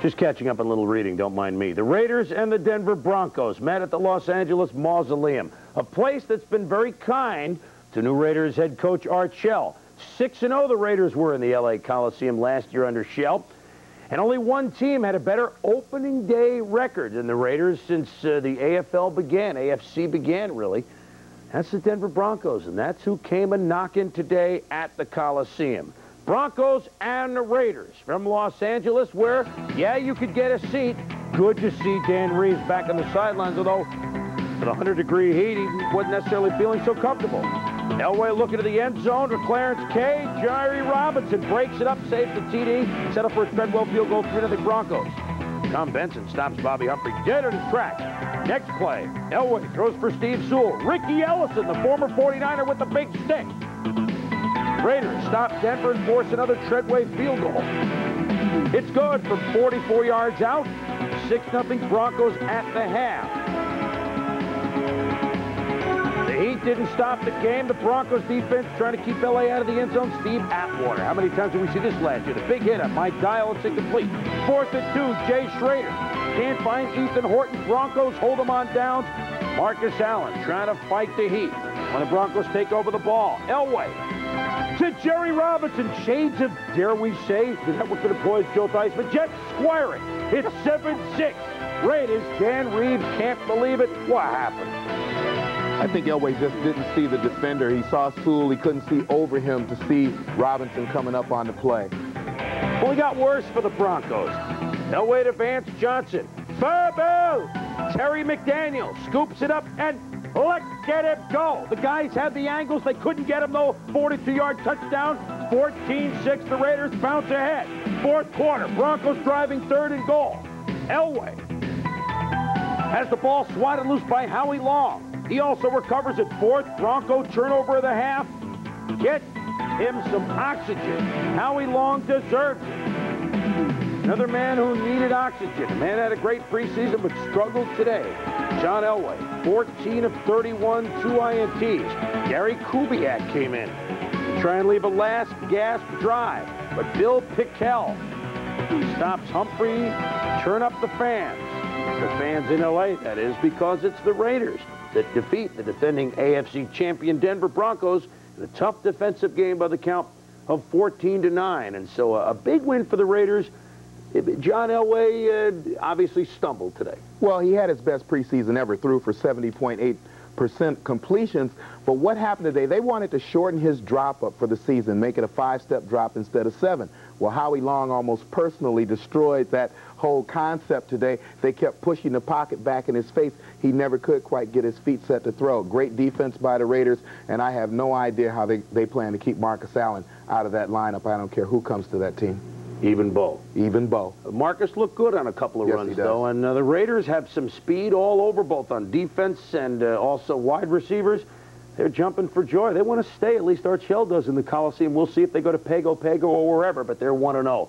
Just catching up on a little reading, don't mind me. The Raiders and the Denver Broncos met at the Los Angeles Mausoleum, a place that's been very kind to new Raiders head coach Art Shell. 6-0 the Raiders were in the L.A. Coliseum last year under Shell. And only one team had a better opening day record than the Raiders since the AFL began, AFC began, really. That's the Denver Broncos, and that's who came a-knocking today at the Coliseum. Broncos and the Raiders from Los Angeles, where, yeah, you could get a seat. Good to see Dan Reeves back on the sidelines, although at 100-degree heat, he wasn't necessarily feeling so comfortable. Elway looking to the end zone for Clarence K. Jerry Robinson breaks it up, saves the TD, set up for a Treadwell field goal, 3-0 Broncos. Tom Benson stops Bobby Humphrey dead on his track. Next play, Elway throws for Steve Sewell. Ricky Ellison, the former 49er, with the big stick. Raiders stop Denver and force another Treadway field goal. It's good from 44 yards out. 6-0 Broncos at the half. The Heat didn't stop the game. The Broncos defense trying to keep L.A. out of the end zone. Steve Atwater. How many times did we see this last year? The big hit on Mike Dial. It's incomplete. 4th and 2, Jay Schrader. Can't find Ethan Horton. Broncos hold him on downs. Marcus Allen trying to fight the Heat. When the Broncos take over the ball, Elway to Jerry Robinson. Shades of, dare we say, the network that employs Joe Theis, but Jets square it. It's 7-6. Raiders, Dan Reeves can't believe it. What happened? I think Elway just didn't see the defender. He saw Sewell. He couldn't see over him to see Robinson coming up on the play. Well, it got worse for the Broncos. Elway to Vance Johnson. Fumble! Terry McDaniel scoops it up and let him go. The guys had the angles. They couldn't get him, though. 42-yard touchdown. 14-6. The Raiders bounce ahead. 4th quarter. Broncos driving 3rd and goal. Elway has the ball swatted loose by Howie Long. He also recovers at 4th. Bronco turnover of the half. Get him some oxygen. Howie Long deserves it. Another man who needed oxygen. The man had a great preseason but struggled today. John Elway, 14 of 31, 2 INTs. Gary Kubiak came in to try and leave a last gasp drive. But Bill Pickell stops Humphrey, turn up the fans. The fans in L.A., that is, because it's the Raiders that defeat the defending AFC champion Denver Broncos in a tough defensive game by the count of 14-9. And so a big win for the Raiders. John Elway obviously stumbled today. Well, he had his best preseason ever, threw for 70.8% completions. But what happened today, they wanted to shorten his drop-up for the season, make it a 5-step drop instead of 7. Well, Howie Long almost personally destroyed that whole concept today. They kept pushing the pocket back in his face. He never could quite get his feet set to throw. Great defense by the Raiders, and I have no idea how they plan to keep Marcus Allen out of that lineup. I don't care who comes to that team. Even Bo. Even Bo. Marcus looked good on a couple of runs, though, and the Raiders have some speed all over, both on defense and also wide receivers. They're jumping for joy. They want to stay, at least Art Shell does, in the Coliseum. We'll see if they go to Pago or wherever, but they're 1-0.